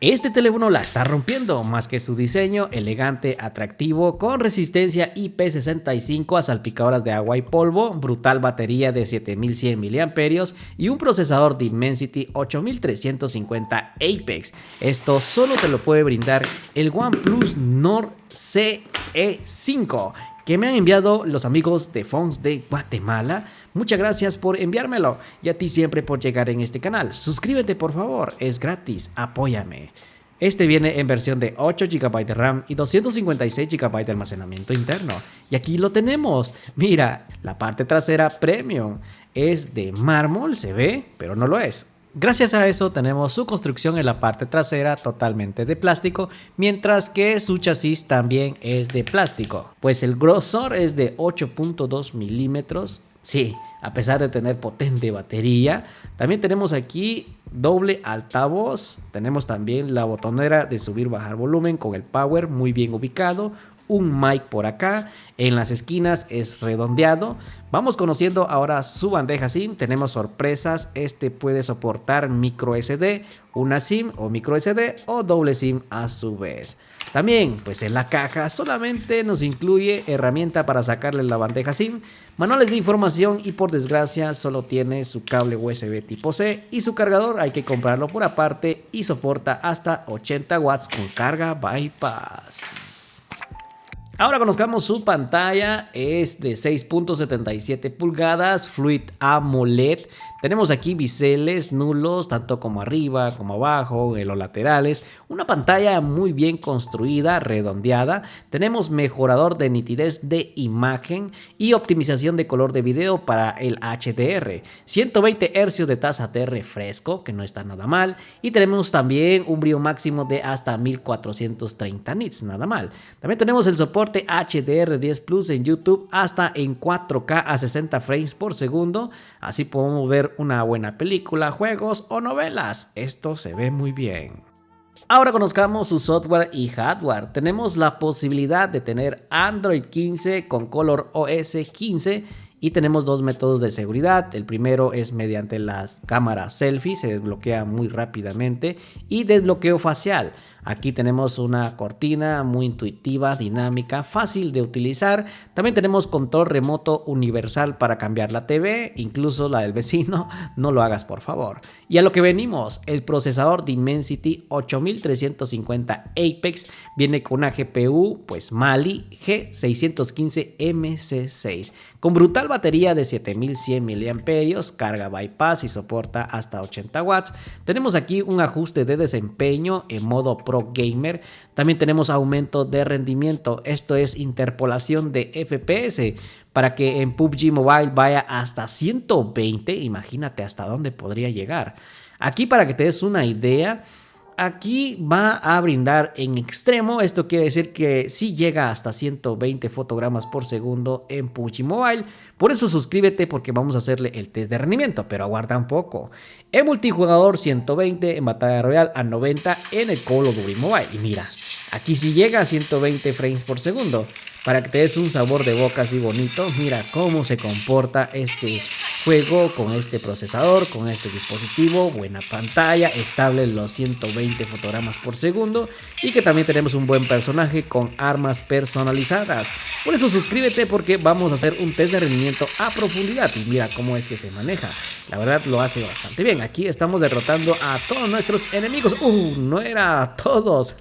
Este teléfono la está rompiendo, más que su diseño elegante, atractivo, con resistencia IP65 a salpicadoras de agua y polvo, brutal batería de 7100 mAh y un procesador Dimensity 8350 Apex. Esto solo te lo puede brindar el OnePlus Nord CE5, que me han enviado los amigos de Phones de Guatemala. Muchas gracias por enviármelo y a ti siempre por llegar en este canal. Suscríbete por favor, es gratis, apóyame. Este viene en versión de 8 GB de RAM y 256 GB de almacenamiento interno. Y aquí lo tenemos. Mira, la parte trasera premium es de mármol, se ve, pero no lo es. Gracias a eso tenemos su construcción en la parte trasera totalmente de plástico, mientras que su chasis también es de plástico. Pues el grosor es de 8.2 milímetros. Sí, a pesar de tener potente batería. También tenemos aquí doble altavoz. Tenemos también la botonera de subir bajar volumen con el power muy bien ubicado. Un mic por acá, en las esquinas es redondeado. Vamos conociendo ahora su bandeja SIM. Tenemos sorpresas, este puede soportar micro SD, una SIM o micro SD o doble SIM a su vez. También pues en la caja solamente nos incluye herramienta para sacarle la bandeja SIM, manuales de información y por desgracia solo tiene su cable USB tipo C y su cargador hay que comprarlo por aparte y soporta hasta 80 watts con carga bypass. Ahora conozcamos su pantalla, es de 6.77 pulgadas, Fluid AMOLED. Tenemos aquí biseles nulos, tanto como arriba como abajo, en los laterales. Una pantalla muy bien construida, redondeada. Tenemos mejorador de nitidez de imagen y optimización de color de video para el HDR. 120 Hz de tasa de refresco, que no está nada mal. Y tenemos también un brillo máximo de hasta 1430 nits, nada mal. También tenemos el soporte HDR10 Plus en YouTube hasta en 4K a 60 frames por segundo. Así podemos ver una buena película, juegos o novelas. Esto se ve muy bien. Ahora conozcamos su software y hardware. Tenemos la posibilidad de tener Android 15 con ColorOS 15 y tenemos dos métodos de seguridad. El primero es mediante las cámaras selfie, se desbloquea muy rápidamente, y desbloqueo facial. Aquí tenemos una cortina muy intuitiva, dinámica, fácil de utilizar. También tenemos control remoto universal para cambiar la TV, incluso la del vecino, no lo hagas por favor. Y a lo que venimos, el procesador Dimensity 8350 Apex viene con una GPU pues Mali G615MC6 con brutal batería de 7100 mAh, carga bypass y soporta hasta 80 watts. Tenemos aquí un ajuste de desempeño en modo Pro Gamer. También tenemos aumento de rendimiento, esto es interpolación de FPS para que en PUBG Mobile vaya hasta 120. Imagínate hasta dónde podría llegar. Aquí para que te des una idea, aquí va a brindar en extremo, esto quiere decir que sí llega hasta 120 fotogramas por segundo en PUBG Mobile. Por eso suscríbete porque vamos a hacerle el test de rendimiento, pero aguarda un poco. En multijugador 120, en batalla royal a 90 en el Call of Duty Mobile. Y mira, aquí sí llega a 120 frames por segundo. Para que te des un sabor de boca así bonito, mira cómo se comporta este juego con este procesador, con este dispositivo, buena pantalla, estable los 120 fotogramas por segundo y que también tenemos un buen personaje con armas personalizadas. Por eso suscríbete porque vamos a hacer un test de rendimiento a profundidad y mira cómo es que se maneja. La verdad lo hace bastante bien. Aquí estamos derrotando a todos nuestros enemigos. No era a todos.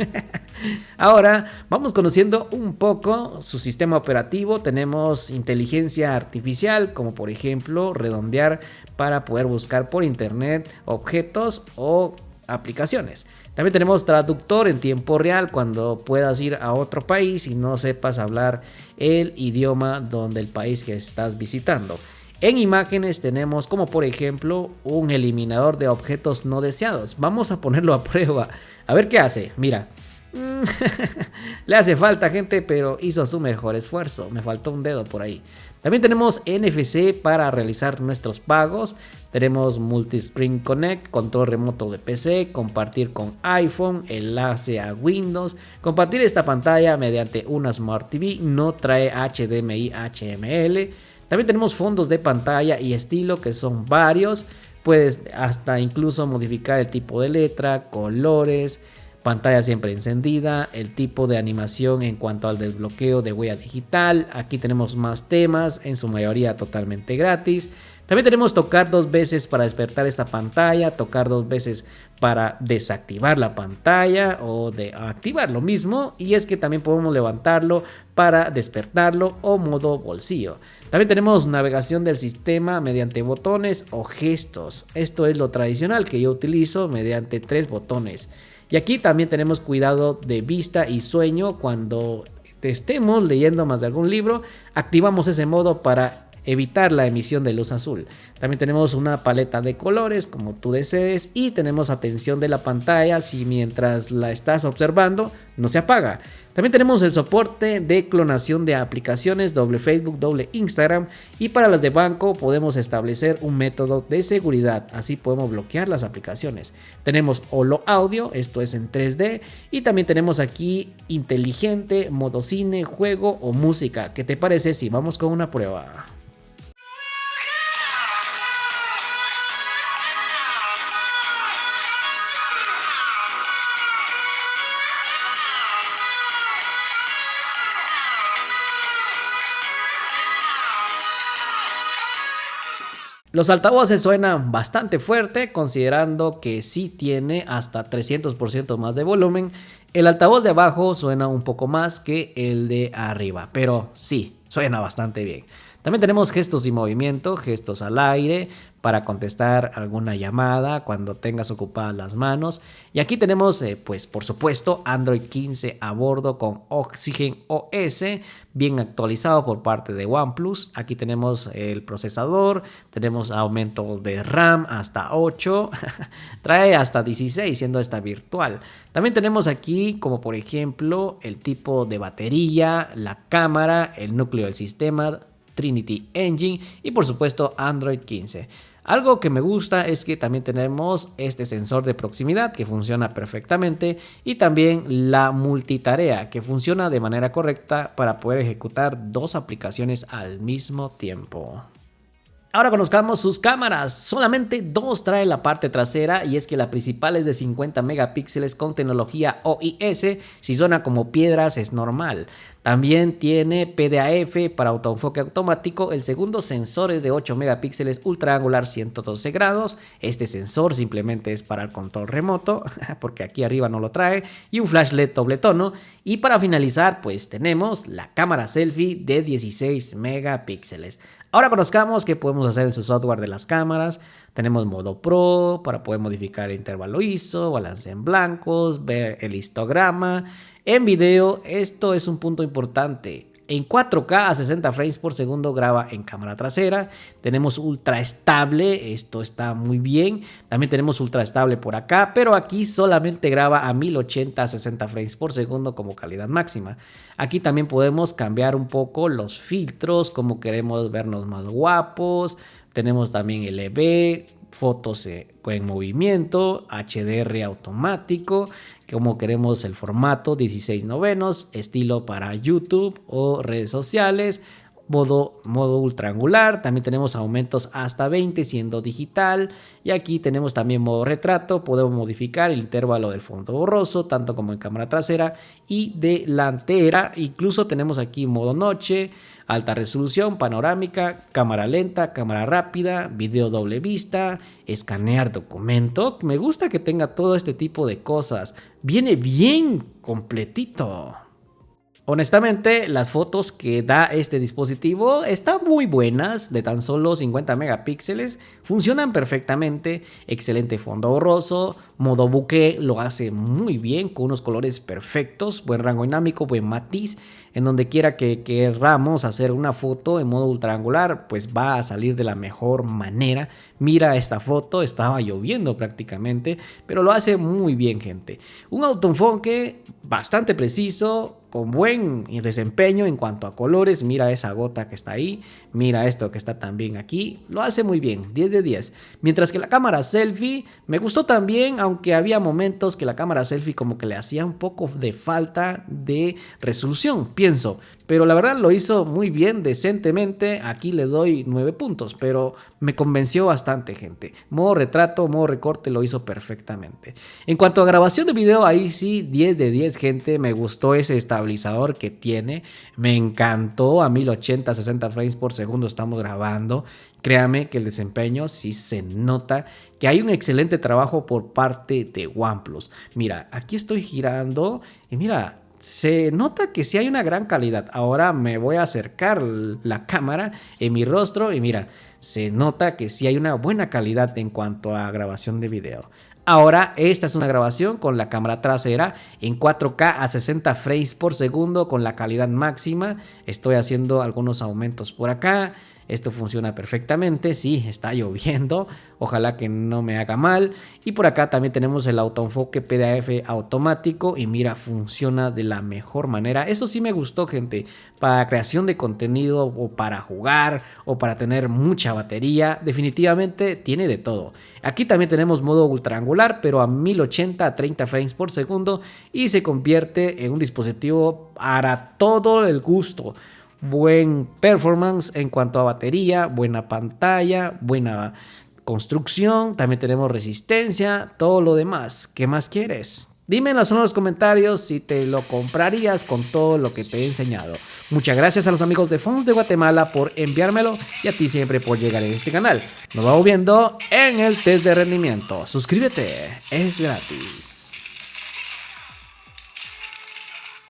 Ahora vamos conociendo un poco su sistema operativo. Tenemos inteligencia artificial, como por ejemplo redondear para poder buscar por internet objetos o aplicaciones. También tenemos traductor en tiempo real cuando puedas ir a otro país y no sepas hablar el idioma donde el país que estás visitando. En imágenes tenemos como por ejemplo un eliminador de objetos no deseados. Vamos a ponerlo a prueba. A ver qué hace. Mira. Le hace falta, gente, pero hizo su mejor esfuerzo. Me faltó un dedo por ahí. También tenemos NFC para realizar nuestros pagos. Tenemos Multiscreen Connect, control remoto de PC, compartir con iPhone, enlace a Windows. Compartir esta pantalla mediante una Smart TV, no trae HDMI HML. También tenemos fondos de pantalla y estilo que son varios. Puedes hasta incluso modificar el tipo de letra, colores, pantalla siempre encendida, el tipo de animación en cuanto al desbloqueo de huella digital. Aquí tenemos más temas, en su mayoría totalmente gratis. También tenemos tocar 2 veces para despertar esta pantalla, tocar 2 veces para desactivar la pantalla o de activar lo mismo. Y es que también podemos levantarlo para despertarlo o modo bolsillo. También tenemos navegación del sistema mediante botones o gestos. Esto es lo tradicional que yo utilizo mediante 3 botones. Y aquí también tenemos cuidado de vista y sueño. Cuando estemos leyendo más de algún libro, activamos ese modo para evitar la emisión de luz azul. También tenemos una paleta de colores como tú desees y tenemos atención de la pantalla si mientras la estás observando no se apaga. También tenemos el soporte de clonación de aplicaciones, doble Facebook, doble Instagram, y para las de banco podemos establecer un método de seguridad, así podemos bloquear las aplicaciones. Tenemos Holo Audio, esto es en 3D, y también tenemos aquí inteligente, modo cine, juego o música. ¿Qué te parece si vamos con una prueba? Los altavoces suenan bastante fuerte, considerando que sí tiene hasta 300% más de volumen. El altavoz de abajo suena un poco más que el de arriba, pero sí, suena bastante bien. También tenemos gestos y movimiento, gestos al aire para contestar alguna llamada cuando tengas ocupadas las manos. Y aquí tenemos, pues por supuesto, Android 15 a bordo con Oxygen OS, bien actualizado por parte de OnePlus. Aquí tenemos el procesador, tenemos aumento de RAM hasta 8, trae hasta 16 siendo esta virtual. También tenemos aquí como por ejemplo el tipo de batería, la cámara, el núcleo del sistema, Trinity Engine y por supuesto Android 15. Algo que me gusta es que también tenemos este sensor de proximidad que funciona perfectamente y también la multitarea que funciona de manera correcta para poder ejecutar 2 aplicaciones al mismo tiempo. Ahora conozcamos sus cámaras. Solamente 2 trae la parte trasera y es que la principal es de 50 megapíxeles con tecnología OIS. Si suena como piedras es normal. También tiene PDAF para autoenfoque automático. El segundo sensor es de 8 megapíxeles ultra angular 112 grados. Este sensor simplemente es para el control remoto porque aquí arriba no lo trae. Y un flash LED doble tono. Y para finalizar pues tenemos la cámara selfie de 16 megapíxeles. Ahora conozcamos qué podemos hacer en su software de las cámaras. Tenemos modo Pro para poder modificar el intervalo ISO, balance en blancos, ver el histograma. En video, esto es un punto importante. En 4K a 60 frames por segundo graba en cámara trasera. Tenemos ultra estable, esto está muy bien. También tenemos ultra estable por acá, pero aquí solamente graba a 1080 a 60 frames por segundo como calidad máxima. Aquí también podemos cambiar un poco los filtros, como queremos vernos más guapos. Tenemos también LV, fotos en movimiento, HDR automático, como queremos el formato 16:9, estilo para YouTube o redes sociales, modo ultra angular. También tenemos aumentos hasta 20 siendo digital, y aquí tenemos también modo retrato. Podemos modificar el intervalo del fondo borroso tanto como en cámara trasera y delantera. Incluso tenemos aquí modo noche, alta resolución, panorámica, cámara lenta, cámara rápida, video doble vista, escanear documento. Me gusta que tenga todo este tipo de cosas. Viene bien completito. Honestamente, las fotos que da este dispositivo están muy buenas, de tan solo 50 megapíxeles, funcionan perfectamente, excelente fondo borroso, modo bokeh lo hace muy bien con unos colores perfectos, buen rango dinámico, buen matiz. En donde quiera que queramos hacer una foto en modo ultra angular, pues va a salir de la mejor manera. Mira esta foto, estaba lloviendo prácticamente, pero lo hace muy bien, gente. Un autoenfoque bastante preciso, con buen desempeño en cuanto a colores. Mira esa gota que está ahí, mira esto que está también aquí, lo hace muy bien, 10 de 10. Mientras que la cámara selfie me gustó también, aunque había momentos que la cámara selfie como que le hacía un poco de falta de resolución. pienso. Pero la verdad lo hizo muy bien, decentemente. Aquí le doy 9 puntos, pero me convenció bastante, gente. Modo retrato, modo recorte lo hizo perfectamente. En cuanto a grabación de video, ahí sí, 10 de 10, gente. Me gustó ese estabilizador que tiene. Me encantó. A 1080, 60 frames por segundo estamos grabando. Créame que el desempeño sí se nota que hay un excelente trabajo por parte de OnePlus. Mira, aquí estoy girando y mira, se nota que sí hay una gran calidad. Ahora me voy a acercar la cámara en mi rostro y mira, se nota que sí hay una buena calidad en cuanto a grabación de video. Ahora esta es una grabación con la cámara trasera en 4K a 60 frames por segundo con la calidad máxima. Estoy haciendo algunos aumentos por acá. Esto funciona perfectamente, sí, está lloviendo, ojalá que no me haga mal. Y por acá también tenemos el autoenfoque PDF automático y mira, funciona de la mejor manera. Eso sí me gustó, gente, para creación de contenido o para jugar o para tener mucha batería, definitivamente tiene de todo. Aquí también tenemos modo ultra angular, pero a 1080 a 30 frames por segundo y se convierte en un dispositivo para todo el gusto. Buen performance en cuanto a batería, buena pantalla, buena construcción, también tenemos resistencia, todo lo demás. ¿Qué más quieres? Dime en la zona de los comentarios si te lo comprarías con todo lo que te he enseñado. Muchas gracias a los amigos de Phones de Guatemala por enviármelo y a ti siempre por llegar a este canal. Nos vamos viendo en el test de rendimiento. Suscríbete, es gratis.